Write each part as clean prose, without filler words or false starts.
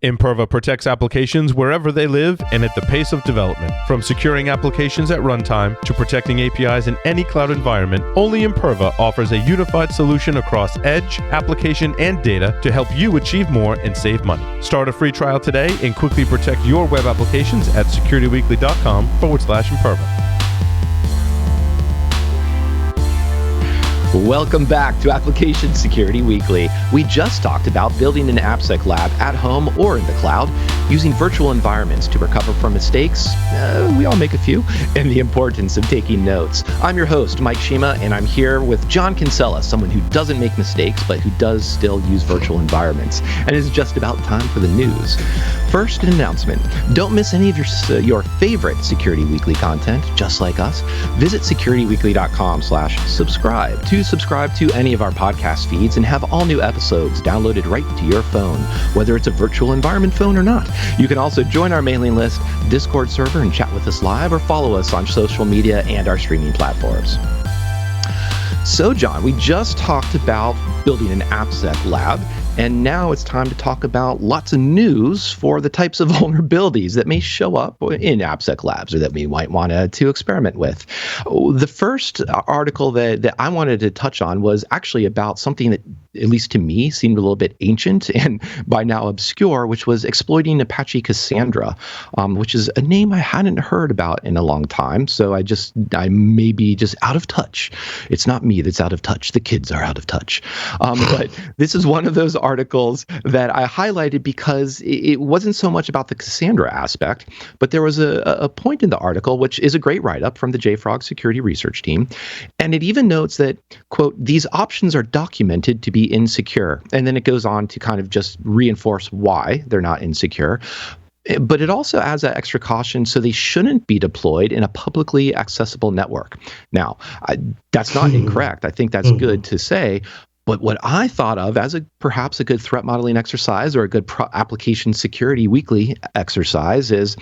Imperva protects applications wherever they live and at the pace of development. From securing applications at runtime to protecting APIs in any cloud environment, only Imperva offers a unified solution across edge, application, and data to help you achieve more and save money. Start a free trial today and quickly protect your web applications at securityweekly.com/Imperva. Welcome back to Application Security Weekly. We just talked about building an AppSec lab at home or in the cloud using virtual environments to recover from mistakes. We all make a few, and the importance of taking notes. I'm your host, Mike Shima, and I'm here with John Kinsella, someone who doesn't make mistakes, but who does still use virtual environments. And it's just about time for the news. First, an announcement. Don't miss any of your favorite Security Weekly content, just like us. Visit securityweekly.com/subscribe to subscribe to any of our podcast feeds and have all new episodes downloaded right to your phone, whether it's a virtual environment phone or not. You can also join our mailing list, Discord server, and chat with us live, or follow us on social media and our streaming platforms. So, John, we just talked about building an AppSec lab, and now it's time to talk about lots of news for the types of vulnerabilities that may show up in AppSec labs or that we might want to experiment with. The first article that I wanted to touch on was actually about something that, at least to me, seemed a little bit ancient and by now obscure, which was exploiting Apache Cassandra, which is a name I hadn't heard about in a long time. So I may be just out of touch. It's not me that's out of touch. The kids are out of touch. But this is one of those articles that I highlighted because it wasn't so much about the Cassandra aspect, but there was a point in the article, which is a great write-up from the JFrog security research team. And it even notes that, quote, these options are documented to be insecure. And then it goes on to kind of just reinforce why they're not insecure. But it also adds that extra caution, so they shouldn't be deployed in a publicly accessible network. Now, that's not incorrect. I think that's good to say. But what I thought of as perhaps a good threat modeling exercise or a good application security weekly exercise is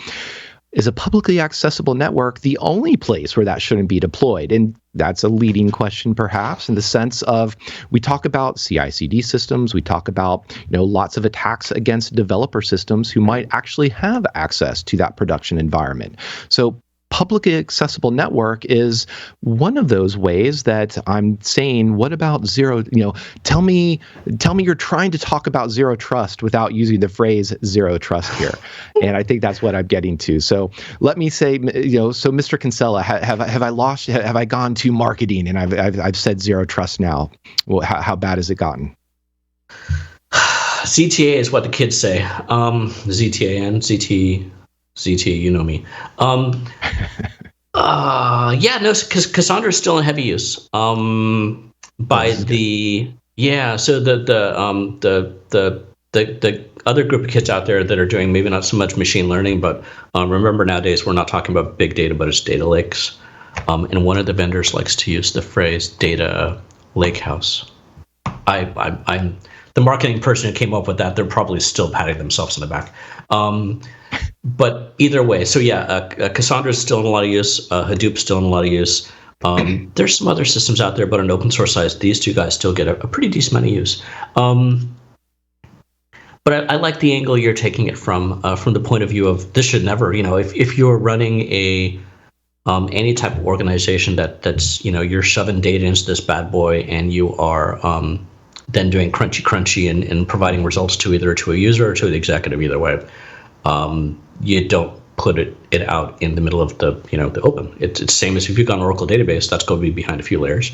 a publicly accessible network the only place where that shouldn't be deployed? And that's a leading question, perhaps, in the sense of we talk about CI/CD systems, we talk about lots of attacks against developer systems who might actually have access to that production environment. So publicly accessible network is one of those ways that I'm saying, what about zero? Tell me you're trying to talk about zero trust without using the phrase zero trust here. And I think that's what I'm getting to. So let me say, so Mr. Kinsella, have I gone to marketing and I've said zero trust now? Well, how bad has it gotten? ZTA is what the kids say. ZTAN, ZT, you know me. Because Cassandra is still in heavy use. So the other group of kids out there that are doing maybe not so much machine learning, but remember nowadays we're not talking about big data, but it's data lakes. And one of the vendors likes to use the phrase data lakehouse. I'm the marketing person who came up with that. They're probably still patting themselves on the back. But either way, so Cassandra is still in a lot of use. Hadoop's still in a lot of use. There's some other systems out there, but on open source side, these two guys still get a pretty decent amount of use. But I like the angle you're taking it from the point of view of this should never, if you're running any type of organization that's you're shoving data into this bad boy and you are then doing crunchy and providing results to either to a user or to the executive, either way. You don't put it out in the middle of the open. It's the same as if you've got an Oracle database, that's going to be behind a few layers.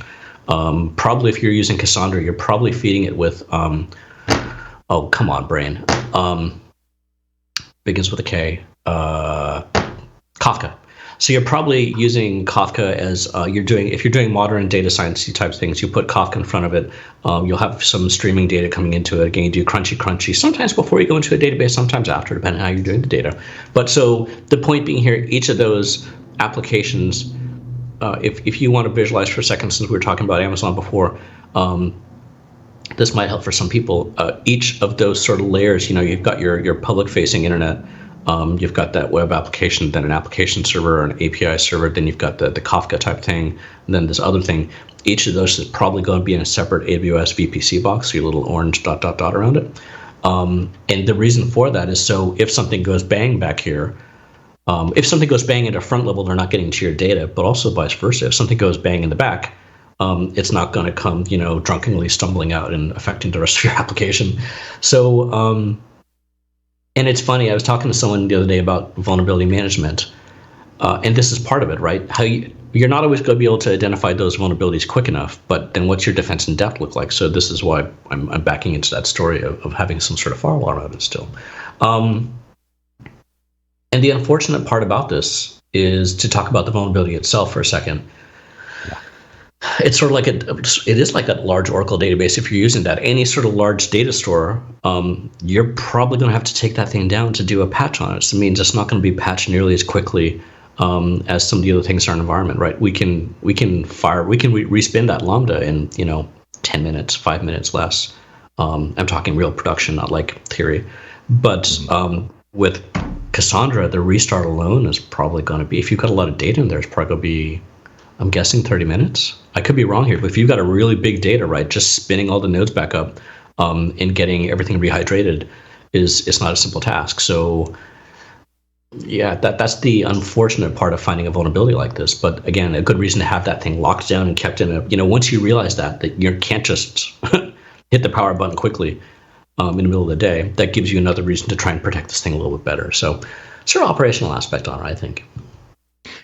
Probably if you're using Cassandra, you're probably feeding it with, oh, come on, brain. Begins with a K. Kafka. So you're probably using Kafka as if you're doing modern data science type things, you put Kafka in front of it. You'll have some streaming data coming into it. Again, you do crunchy, sometimes before you go into a database, sometimes after, depending on how you're doing the data. But so the point being here, each of those applications, if you want to visualize for a second, since we were talking about Amazon before, this might help for some people. Each of those sort of layers, you've got your public-facing internet. You've got that web application, then an application server or an API server, then you've got the Kafka type thing, and then this other thing. Each of those is probably going to be in a separate AWS VPC box, so your little orange ... around it. And the reason for that is so if something goes bang back here, if something goes bang at a front level, they're not getting to your data, but also vice versa. If something goes bang in the back, it's not going to come, drunkenly stumbling out and affecting the rest of your application. So, and it's funny, I was talking to someone the other day about vulnerability management, and this is part of it, right? You're not always going to be able to identify those vulnerabilities quick enough, but then what's your defense in depth look like? So this is why I'm backing into that story of having some sort of firewall around it still. And the unfortunate part about this is to talk about the vulnerability itself for a second. It's sort of like it is like a large Oracle database. If you're using that, any sort of large data store, you're probably going to have to take that thing down to do a patch on it. So it means it's not going to be patched nearly as quickly as some of the other things in our environment, right? We can respin that Lambda in 10 minutes, 5 minutes less. I'm talking real production, not like theory. But with Cassandra, the restart alone is probably going to be, if you've got a lot of data in there, it's probably going to be, I'm guessing 30 minutes. I could be wrong here, but if you've got a really big data, right, just spinning all the nodes back up and getting everything rehydrated is not a simple task. So yeah, that's the unfortunate part of finding a vulnerability like this. But again, a good reason to have that thing locked down and kept in a, once you realize that you can't just hit the power button quickly in the middle of the day, that gives you another reason to try and protect this thing a little bit better. So sort of operational aspect on it, I think.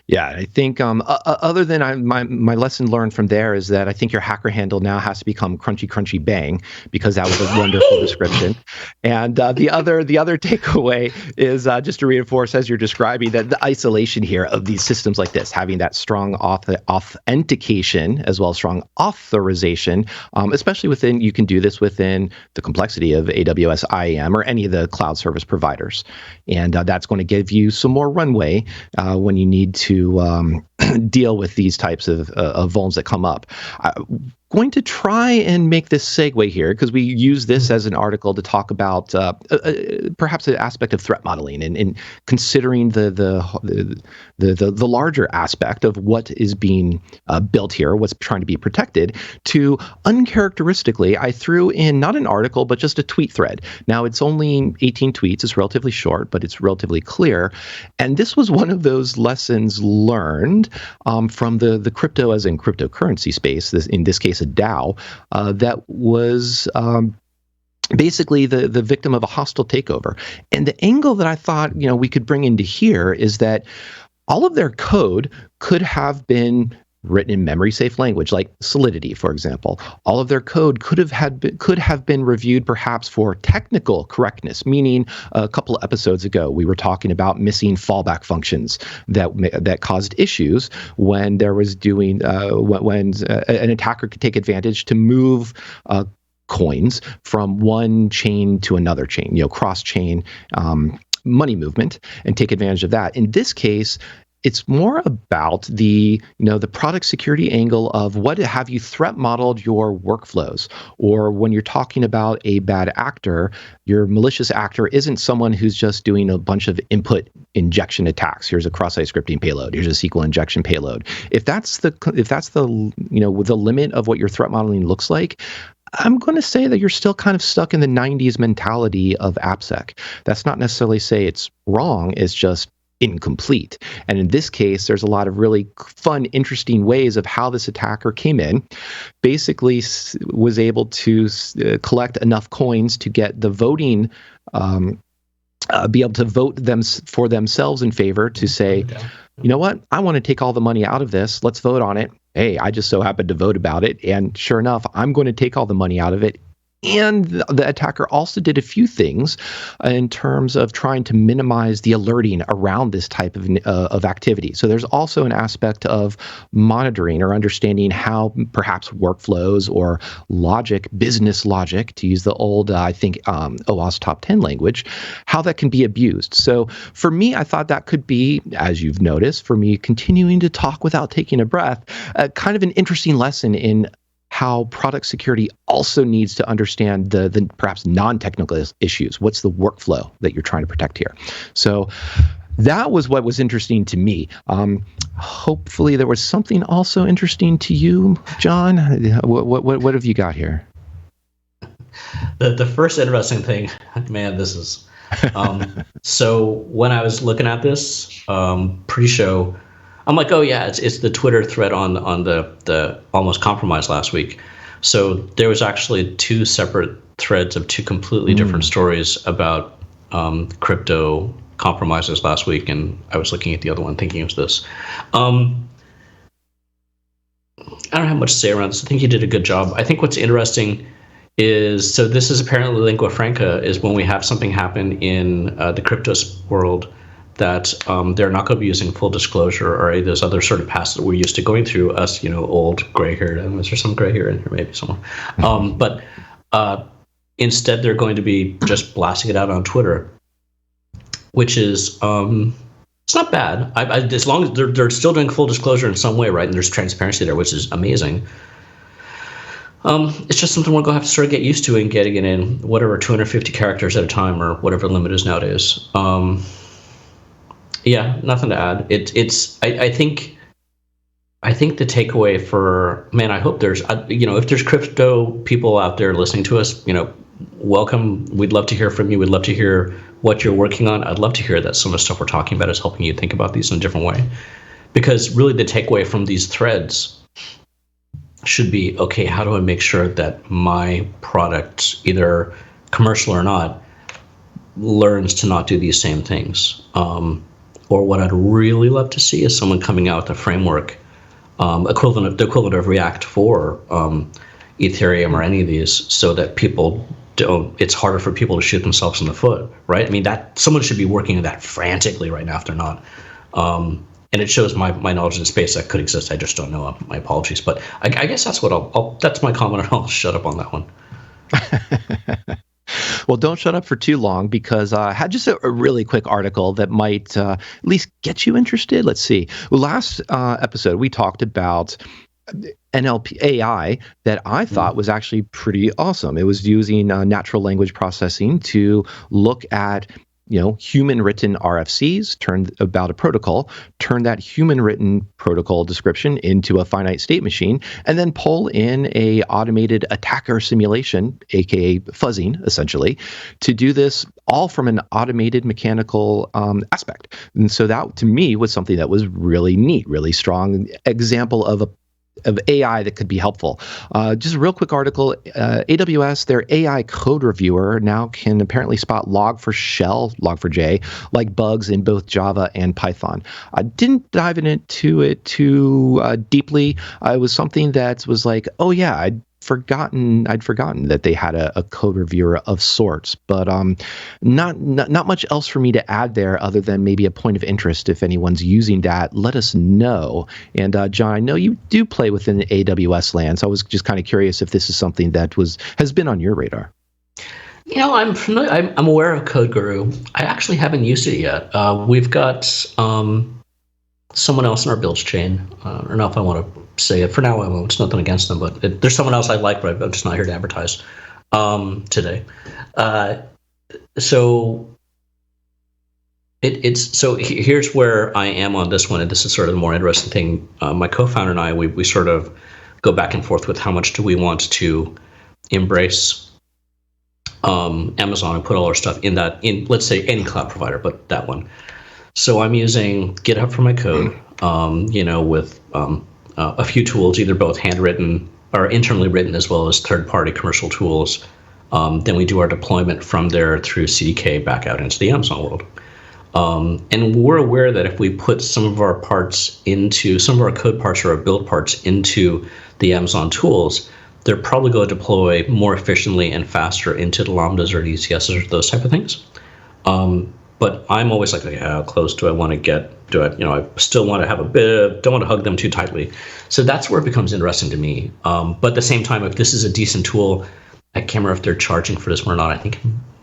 Yeah, I think other than my lesson learned from there is that I think your hacker handle now has to become crunchy bang, because that was a wonderful description. And the other takeaway is just to reinforce, as you're describing, that the isolation here of these systems like this, having that strong authentication as well as strong authorization, especially within, you can do this within the complexity of AWS IAM or any of the cloud service providers. And that's going to give you some more runway when you need to deal with these types of vulns that come up. Going to try and make this segue here, because we use this as an article to talk about perhaps an aspect of threat modeling and considering the larger aspect of what is being built here, what's trying to be protected. To uncharacteristically, I threw in not an article, but just a tweet thread. Now, it's only 18 tweets. It's relatively short, but it's relatively clear. And this was one of those lessons learned from the crypto, as in cryptocurrency space, in this case, a DAO, that was basically the victim of a hostile takeover. And the angle that I thought we could bring into here is that all of their code could have been written in memory-safe language, like Solidity, for example. All of their code could have been reviewed perhaps for technical correctness, meaning a couple of episodes ago we were talking about missing fallback functions that caused issues when there was when an attacker could take advantage to move coins from one chain to another chain, cross-chain money movement, and take advantage of that. In this case, it's more about the product security angle of what have you threat modeled your workflows, or when you're talking about a bad actor, your malicious actor isn't someone who's just doing a bunch of input injection attacks. Here's a cross-site scripting payload. Here's a SQL injection payload. If that's the the limit of what your threat modeling looks like, I'm going to say that you're still kind of stuck in the 90s mentality of AppSec. That's not necessarily say it's wrong. It's just incomplete. And in this case, there's a lot of really fun, interesting ways of how this attacker came in, basically was able to collect enough coins to get the voting, be able to vote them for themselves in favor to say, you know what, I want to take all the money out of this. Let's vote on it. Hey, I just so happened to vote about it. And sure enough, I'm going to take all the money out of it. And the attacker also did a few things in terms of trying to minimize the alerting around this type of activity. So there's also an aspect of monitoring or understanding how perhaps workflows or logic, business logic, to use the old, OWASP top 10 language, how that can be abused. So for me, I thought that could be, as you've noticed, for me continuing to talk without taking a breath, kind of an interesting lesson in how product security also needs to understand the perhaps non-technical issues. What's the workflow that you're trying to protect here? So that was what was interesting to me. Hopefully there was something also interesting to you, John. What have you got here? The first interesting thing, man, this is. So when I was looking at this pre-show, I'm like, oh yeah, it's the Twitter thread on the almost compromised last week. So there was actually two separate threads of two completely different stories about crypto compromises last week, and I was looking at the other one thinking it was this. I don't have much to say around this. I think you did a good job. I think what's interesting is, so this is apparently lingua franca, is when we have something happen in the crypto world that they're not going to be using full disclosure or any of those other sort of paths that we're used to going through, us, old gray-haired. Is there some gray hair in here maybe somewhere? But instead they're going to be just blasting it out on Twitter, which is... it's not bad. As long as they're still doing full disclosure in some way, right? And there's transparency there, which is amazing. It's just something we're going to have to sort of get used to and getting it in whatever 250 characters at a time or whatever the limit is nowadays. Yeah, nothing to add. I think the takeaway for, man, I hope there's if there's crypto people out there listening to us, welcome. We'd love to hear from you. We'd love to hear what you're working on. I'd love to hear that some of the stuff we're talking about is helping you think about these in a different way. Because really the takeaway from these threads should be, okay, how do I make sure that my product, either commercial or not, learns to not do these same things? Or what I'd really love to see is someone coming out with a framework, the equivalent of React for Ethereum or any of these, so that people it's harder for people to shoot themselves in the foot, right? I mean, that someone should be working on that frantically right now if they're not. And it shows my knowledge in the space that could exist. I just don't know. My apologies, but I guess that's what that's my comment, and I'll shut up on that one. Well, don't shut up for too long, because I had just a really quick article that might at least get you interested. Let's see. Last episode, we talked about NLP AI that I thought was actually pretty awesome. It was using natural language processing to look at human-written RFCs, about a protocol, turn that human-written protocol description into a finite state machine, and then pull in a automated attacker simulation, aka fuzzing, essentially, to do this all from an automated mechanical aspect. And so that, to me, was something that was really neat, really strong example of AI that could be helpful. Just a real quick article. AWS, their AI code reviewer now can apparently spot log4shell, log4j, like bugs in both Java and Python. I didn't dive into it too deeply. It was something that was like, oh yeah, I'd forgotten that they had a code reviewer of sorts, but not much else for me to add there other than maybe a point of interest. If anyone's using that, let us know. And John, I know you do play within the AWS land, so I was just kind of curious if this is something that has been on your radar. I'm familiar. I'm aware of Code Guru. I actually haven't used it yet. We've got someone else in our builds chain. I don't know if I want to say it. For now, I won't. It's nothing against them, but there's someone else I like, but I'm just not here to advertise today. So here's where I am on this one, and this is sort of the more interesting thing. My co-founder and I, we sort of go back and forth with how much do we want to embrace Amazon and put all our stuff in let's say any cloud provider, but that one. So I'm using GitHub for my code, with a few tools, either both handwritten or internally written, as well as third-party commercial tools. Then we do our deployment from there through CDK back out into the Amazon world. And we're aware that if we put some of our code parts or our build parts into the Amazon tools, they're probably going to deploy more efficiently and faster into the Lambdas or ECSs or those type of things. But I'm always like, how close do I want to get? I still want to have don't want to hug them too tightly. So that's where it becomes interesting to me. But at the same time, if this is a decent tool, I can't remember if they're charging for this one or not. I think it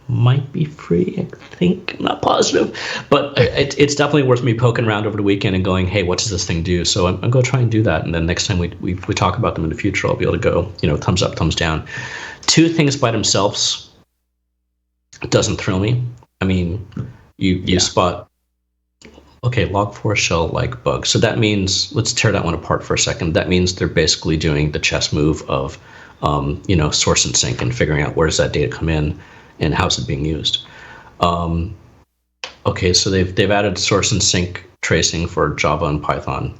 might be free. I'm not positive. But it's definitely worth me poking around over the weekend and going, hey, what does this thing do? So I'm going to try and do that. And then next time we talk about them in the future, I'll be able to go, thumbs up, thumbs down. Two things by themselves doesn't thrill me. I mean, you spot, okay, log4shell like bug. So that means, let's tear that one apart for a second. That means they're basically doing the chess move of, source and sync and figuring out where does that data come in and how's it being used. Okay, so they've added source and sync tracing for Java and Python.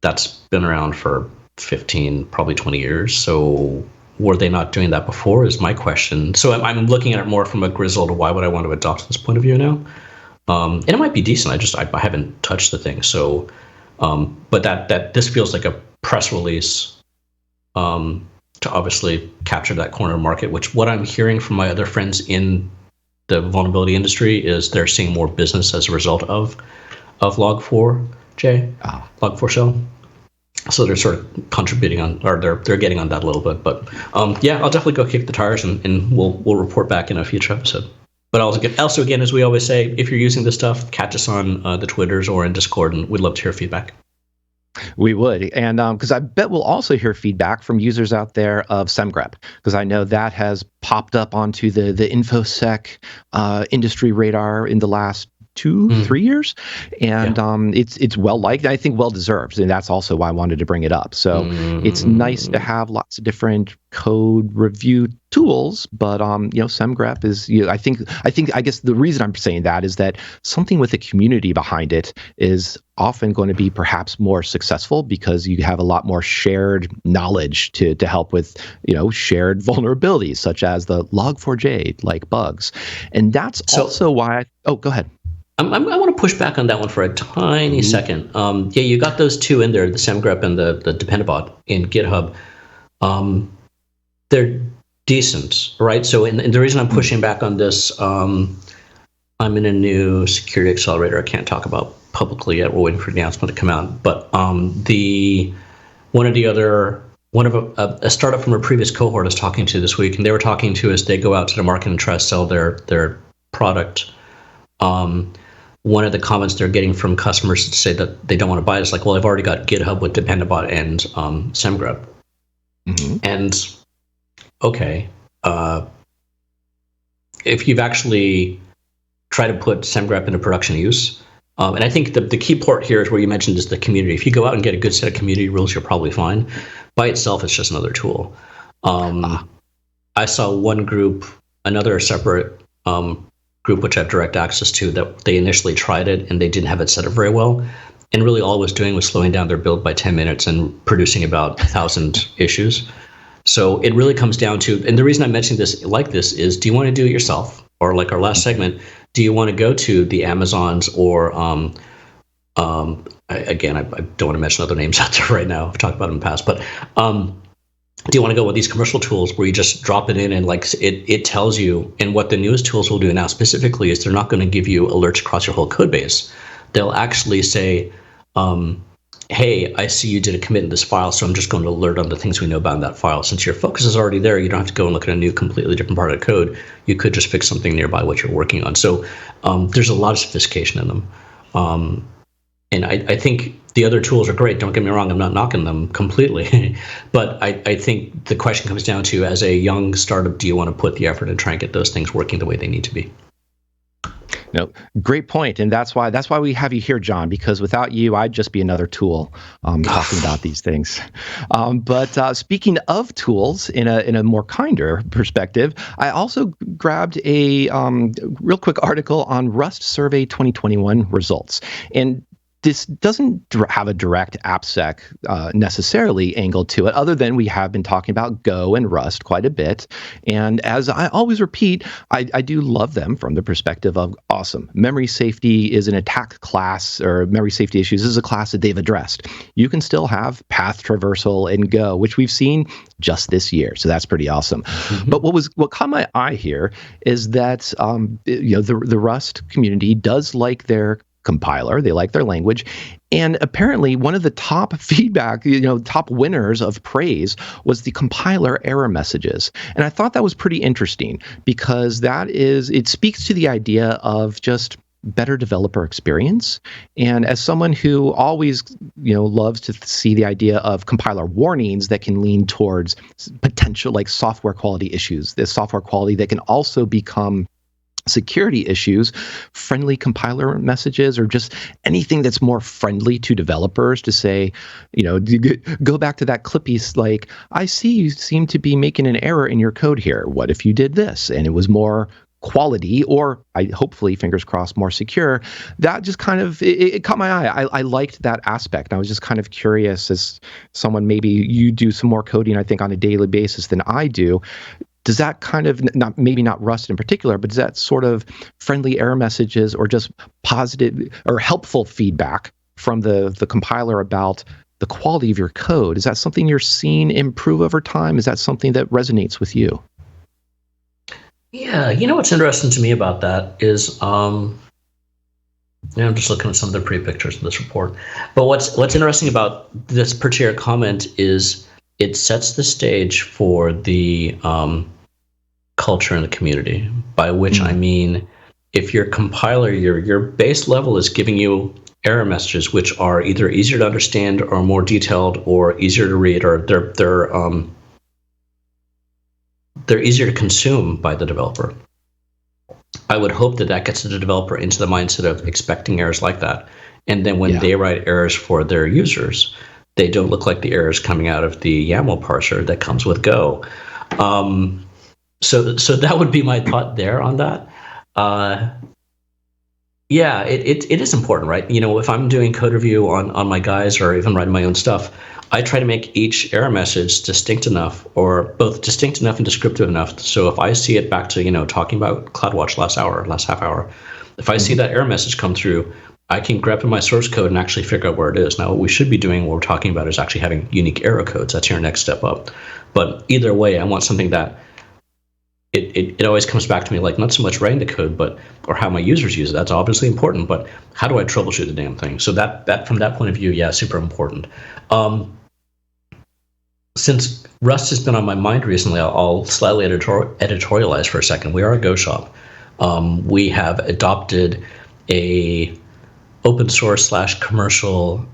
That's been around for 15, probably 20 years. So were they not doing that before is my question. So I'm looking at it more from a grizzled, why would I want to adopt this point of view now? And it might be decent. I haven't touched the thing. So, but that this feels like a press release to obviously capture that corner market, which what I'm hearing from my other friends in the vulnerability industry is they're seeing more business as a result of Log4j, Log4Shell. So they're sort of contributing on, or they're getting on that a little bit. But yeah, I'll definitely go kick the tires, and we'll report back in a future episode. But also again, as we always say, if you're using this stuff, catch us on the Twitters or in Discord, and we'd love to hear feedback. We would, and because I bet we'll also hear feedback from users out there of semgrep, because I know that has popped up onto the InfoSec industry radar in the last 2-3 years, and it's well liked. I think well deserved, and that's also why I wanted to bring it up. So it's nice to have lots of different code review tools, but semgrep is. I guess the reason I'm saying that is that something with a community behind it is often going to be perhaps more successful because you have a lot more shared knowledge to help with shared vulnerabilities such as the Log4j like bugs, and that's also why. Go ahead. I want to push back on that one for a tiny second. Yeah, you got those two in there, the semgrep and the Dependabot in GitHub. They're decent, right? So, and the reason I'm pushing back on this, I'm in a new security accelerator I can't talk about publicly yet. We're waiting for the announcement to come out. But one of a startup from a previous cohort I was talking to this week, and they were talking to us. They go out to the market and try to sell their product. One of the comments they're getting from customers to say that they don't want to buy it is like, well, I've already got GitHub with Dependabot and semgrep. And okay, if you've actually tried to put semgrep into production use, and I think the key part here is where you mentioned is the community. If you go out and get a good set of community rules, you're probably fine. By itself, it's just another tool. I saw one group, another separate group which I have direct access to, that they initially tried it and they didn't have it set up very well, and really all it was doing was slowing down their build by 10 minutes and producing about 1,000 issues. So it really comes down to, and the reason I'm mentioning this like this is, do you want to do it yourself? Or like our last segment, do you want to go to the Amazons or again, I don't want to mention other names out there right now. I've talked about them in the past, but do you want to go with these commercial tools where you just drop it in and like it tells you? And what the newest tools will do now specifically is they're not going to give you alerts across your whole code base. They'll actually say, hey, I see you did a commit in this file, so I'm just going to alert on the things we know about in that file. Since your focus is already there, you don't have to go and look at a new, completely different part of the code. You could just fix something nearby what you're working on. So there's a lot of sophistication in them. And I think the other tools are great. Don't get me wrong. I'm not knocking them completely. But I think the question comes down to, as a young startup, do you want to put the effort and try and get those things working the way they need to be? No, great point, and that's why we have you here, John. Because without you, I'd just be another tool talking about these things. But speaking of tools, in a more kinder perspective, I also grabbed a real quick article on Rust Survey 2021 results, and this doesn't have a direct AppSec necessarily angle to it, other than we have been talking about Go and Rust quite a bit. And as I always repeat, I do love them from the perspective of awesome. Memory safety is an attack class, or memory safety issues is a class that they've addressed. You can still have path traversal in Go, which we've seen just this year. So that's pretty awesome. But what caught my eye here is that the Rust community does like their compiler. They like their language. And apparently one of the top feedback, top winners of praise was the compiler error messages. And I thought that was pretty interesting because it speaks to the idea of just better developer experience. And as someone who always, loves to see the idea of compiler warnings that can lean towards potential like software quality issues, this software quality that can also become security issues, friendly compiler messages, or just anything that's more friendly to developers to say, go back to that Clippy, like, I see you seem to be making an error in your code here. What if you did this? And it was more quality, or hopefully, fingers crossed, more secure. That just kind of, it caught my eye. I liked that aspect. I was just kind of curious, as someone, maybe you do some more coding, I think, on a daily basis than I do. Does that kind of, maybe not Rust in particular, but does that sort of friendly error messages or just positive or helpful feedback from the compiler about the quality of your code, is that something you're seeing improve over time? Is that something that resonates with you? Yeah, what's interesting to me about that is, I'm just looking at some of the pre-pictures of this report. But what's interesting about this particular comment is it sets the stage for the culture in the community, by which I mean, if your compiler, your base level is giving you error messages which are either easier to understand or more detailed or easier to read, or they're easier to consume by the developer. I would hope that gets the developer into the mindset of expecting errors like that. And then when they write errors for their users, they don't look like the errors coming out of the YAML parser that comes with Go. So that would be my thought there on that. It is important, right? If I'm doing code review on my guys, or even writing my own stuff, I try to make each error message distinct enough, or both distinct enough and descriptive enough. So if I see it, back to talking about CloudWatch last half hour, if I see that error message come through, I can grep in my source code and actually figure out where it is. Now, what we should be doing, what we're talking about, is actually having unique error codes. That's your next step up. But either way, I want something that it always comes back to me, like, not so much writing the code, or how my users use it. That's obviously important, but how do I troubleshoot the damn thing? So that from that point of view, yeah, super important. Since Rust has been on my mind recently, I'll slightly editorialize for a second. We are a Go shop. We have adopted a open source / commercial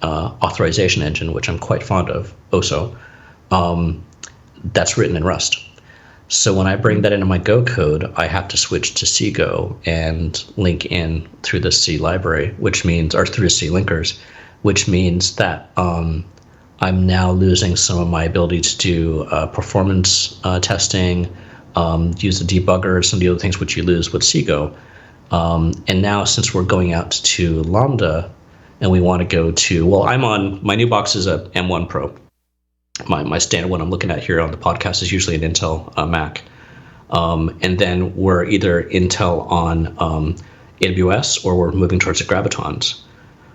authorization engine, which I'm quite fond of, also. That's written in Rust. So when I bring that into my Go code, I have to switch to CGo and link in through the C library, or through the C linkers, which means that I'm now losing some of my ability to do performance testing, use the debugger, some of the other things which you lose with CGo. And now, since we're going out to Lambda and we want to go to, my new box is a M1 Pro. My standard one I'm looking at here on the podcast is usually an Intel Mac. And then we're either Intel on AWS, or we're moving towards the Gravitons,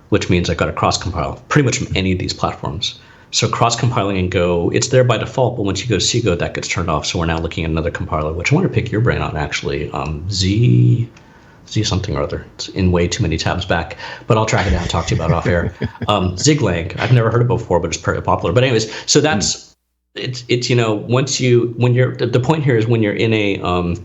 which means I've got to cross-compile pretty much from any of these platforms. So cross-compiling in Go, it's there by default, but once you go to CGo, that gets turned off. So we're now looking at another compiler, which I want to pick your brain on, actually. Z something or other. It's in way too many tabs back, but I'll track it down and talk to you about it off air. Ziglang, I've never heard of it before, but it's pretty popular. But anyways, so that's it's the point here is, when you're in an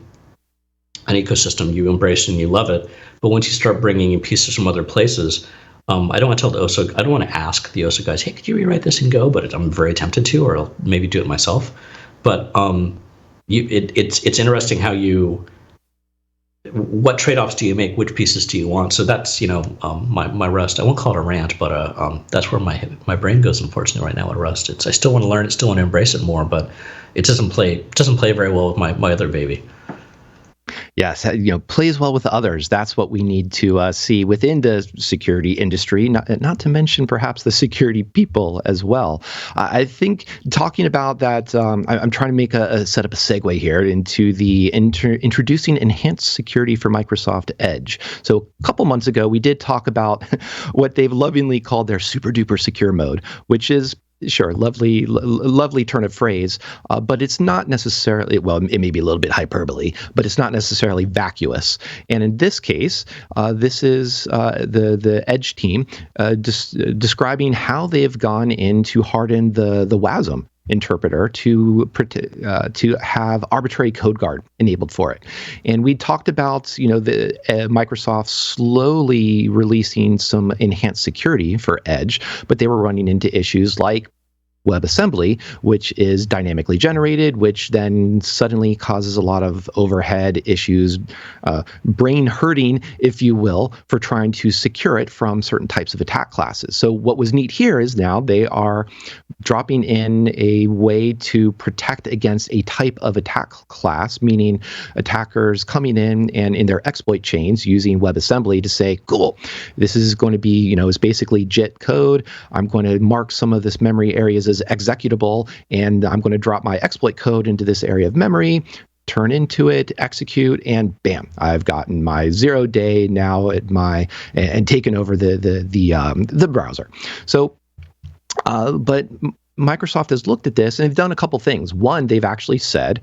ecosystem, you embrace it and you love it. But once you start bringing in pieces from other places, I don't want to tell the OSO, I don't want to ask the OSO guys, hey, could you rewrite this in Go? But I'm very tempted to, or I'll maybe do it myself. But it's interesting how what trade-offs do you make? Which pieces do you want? So that's my Rust. I won't call it a rant, but that's where my brain goes, unfortunately, right now with Rust. I still want to learn it, still want to embrace it more, but it doesn't play very well with my other baby. Yes, plays well with others. That's what we need to see within the security industry, not to mention perhaps the security people as well. I think talking about that, I'm trying to set up a segue here into the introducing enhanced security for Microsoft Edge. So a couple months ago, we did talk about what they've lovingly called their super duper secure mode, which is, sure, lovely turn of phrase, but it's not necessarily, it may be a little bit hyperbole, but it's not necessarily vacuous. And in this case, this is the Edge team describing how they have gone in to harden the WASM interpreter to have arbitrary code guard enabled for it. And we talked about the Microsoft slowly releasing some enhanced security for Edge, but they were running into issues like WebAssembly, which is dynamically generated, which then suddenly causes a lot of overhead issues, brain hurting, if you will, for trying to secure it from certain types of attack classes. So what was neat here is now they are dropping in a way to protect against a type of attack class, meaning attackers coming in and in their exploit chains using WebAssembly to say, cool, this is going to be, is basically JIT code. I'm going to mark some of this memory areas as executable, and I'm going to drop my exploit code into this area of memory, turn into it, execute, and bam, I've gotten my 0-day now at and taken over the browser. So, but Microsoft has looked at this and they've done a couple things. One, they've actually said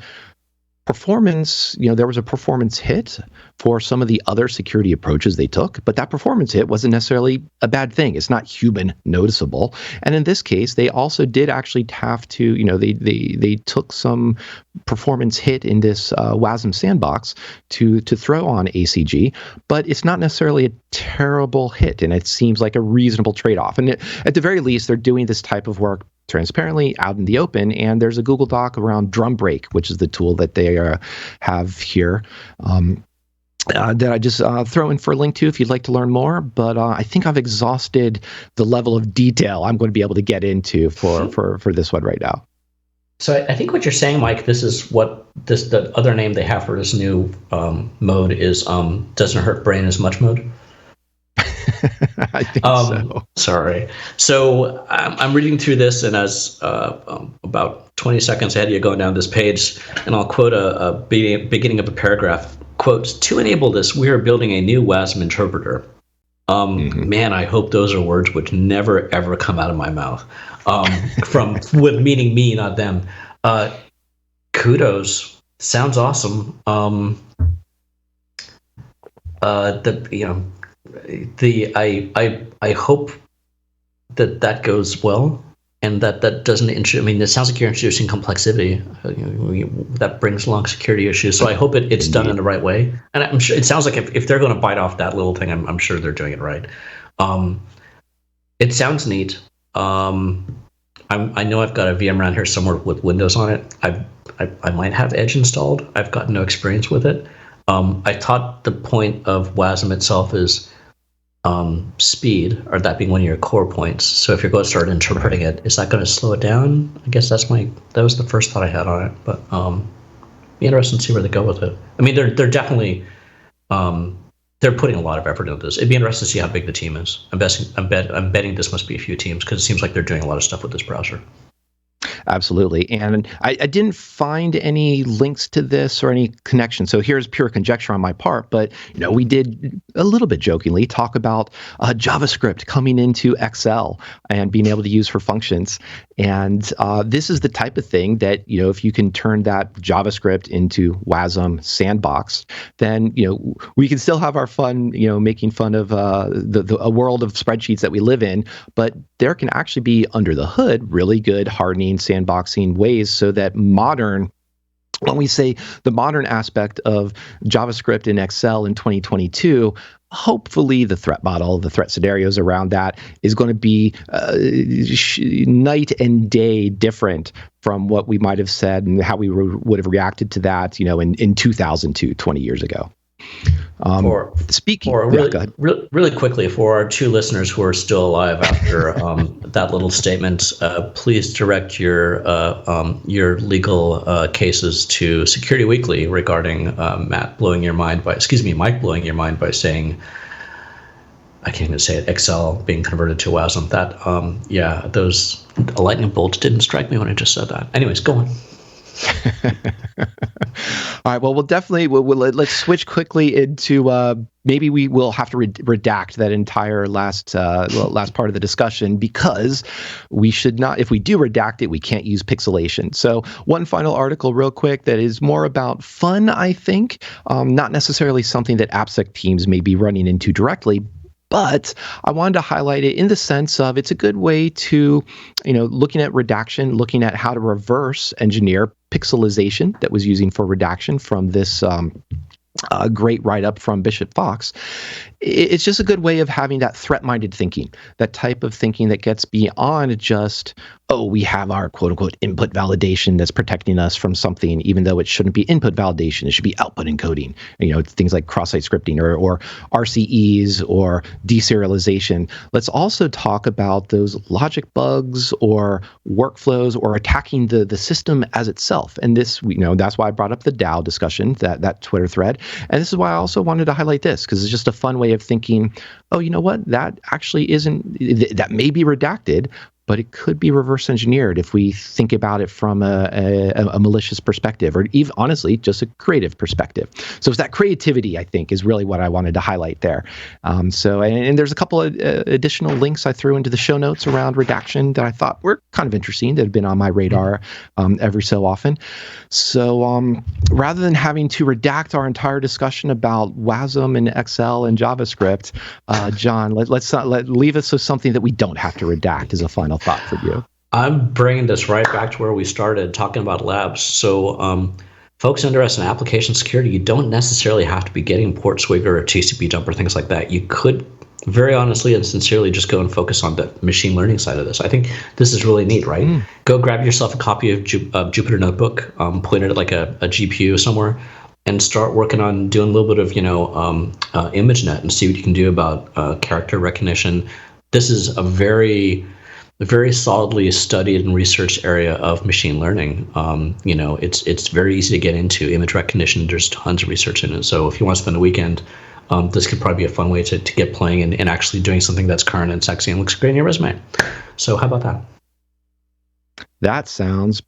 performance, there was a performance hit for some of the other security approaches they took, but that performance hit wasn't necessarily a bad thing. It's not human noticeable. And in this case, they also did actually have to, they took some performance hit in this WASM sandbox to throw on ACG, but it's not necessarily a terrible hit, and it seems like a reasonable trade-off. And at the very least, they're doing this type of work transparently out in the open, and there's a Google Doc around Drum Break, which is the tool that they have here that I just throw in for a link to if you'd like to learn more. But I think I've exhausted the level of detail I'm going to be able to get into for this one right now. So I think what you're saying, Mike, this is what the other name they have for this new mode is doesn't hurt brain as much mode. I think so. Sorry. So I'm reading through this, and as about 20 seconds ahead, you're going down this page, and I'll quote a beginning of a paragraph. Quote, to enable this, we are building a new WASM interpreter. Man, I hope those are words which never, ever come out of my mouth. Meaning me, not them. Kudos. Sounds awesome. I hope that goes well, and that doesn't it sounds like you're introducing complexity that brings along security issues. So I hope it's done in the right way, and I'm sure it sounds like if they're going to bite off that little thing, I'm sure they're doing it right. It sounds neat. I know I've got a VM around here somewhere with Windows on it. I might have Edge installed. I've got no experience with it. I thought the point of WASM itself is speed, or that being one of your core points. So if you're going to start interpreting it, is that going to slow it down? I guess that was the first thought I had on it. But be interesting to see where they go with it. I mean, they're definitely they're putting a lot of effort into this. It'd be interesting to see how big the team is. I'm betting this must be a few teams, because it seems like they're doing a lot of stuff with this browser. Absolutely. And I didn't find any links to this or any connection. So here's pure conjecture on my part. But, we did a little bit jokingly talk about JavaScript coming into Excel and being able to use for functions. And this is the type of thing that, if you can turn that JavaScript into WASM sandbox, then, we can still have our fun, making fun of a world of spreadsheets that we live in. But there can actually be under the hood really good hardening, sandboxing ways so that when we say the modern aspect of JavaScript in Excel in 2022, hopefully the threat model, the threat scenarios around that is going to be night and day different from what we might have said and how we would have reacted to that, in 2002, 20 years ago. Really quickly, for our two listeners who are still alive after that little statement, please direct your legal cases to Security Weekly regarding Mike blowing your mind by saying, I can't even say it, Excel being converted to WASM. That those lightning bolts didn't strike me when I just said that. Anyways, go on. All right. Well, let's switch quickly into maybe we will have to redact that entire last part of the discussion, because we should not. If we do redact it, we can't use pixelation. So one final article, real quick, that is more about fun, I think, not necessarily something that AppSec teams may be running into directly. But I wanted to highlight it in the sense of it's a good way to, looking at redaction, looking at how to reverse engineer pixelization that was using for redaction from this great write-up from Bishop Fox. it's just a good way of having that threat-minded thinking, that type of thinking that gets beyond just, oh, we have our quote-unquote input validation that's protecting us from something, even though it shouldn't be input validation. It should be output encoding, things like cross-site scripting or RCEs or deserialization. Let's also talk about those logic bugs or workflows or attacking the system as itself. And this, that's why I brought up the DAO discussion, that Twitter thread. And this is why I also wanted to highlight this, because it's just a fun way of thinking, oh, you know what, that actually isn't, that may be redacted, but it could be reverse engineered if we think about it from a malicious perspective, or even honestly, just a creative perspective. So it's that creativity, I think, is really what I wanted to highlight there. And there's a couple of additional links I threw into the show notes around redaction that I thought were kind of interesting, that have been on my radar every so often. So rather than having to redact our entire discussion about WASM and Excel and JavaScript, John, let's leave us with something that we don't have to redact as a final thought for you. I'm bringing this right back to where we started talking about labs. So folks interested in application security, you don't necessarily have to be getting port swigger or TCP dump or things like that. You could very honestly and sincerely just go and focus on the machine learning side of this. I think this is really neat, right? Go grab yourself a copy of Jupyter Notebook, point it at like a GPU somewhere, and start working on doing a little bit of ImageNet and see what you can do about character recognition. This is a very solidly studied and researched area of machine learning. It's very easy to get into image recognition. There's tons of research in it. So if you want to spend a weekend, this could probably be a fun way to get playing and actually doing something that's current and sexy and looks great in your resume. So how about that? That sounds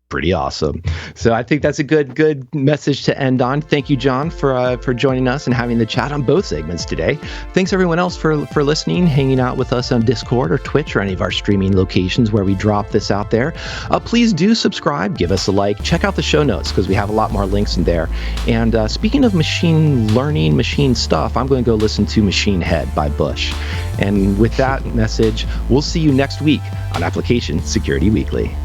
pretty awesome. So I think that's a good message to end on. Thank you, John, for joining us and having the chat on both segments today. Thanks everyone else for listening, hanging out with us on Discord or Twitch or any of our streaming locations where we drop this out there. Please do subscribe, give us a like, check out the show notes because we have a lot more links in there. And speaking of machine learning, machine stuff, I'm going to go listen to Machine Head by Bush. And with that message, we'll see you next week on Application Security Weekly.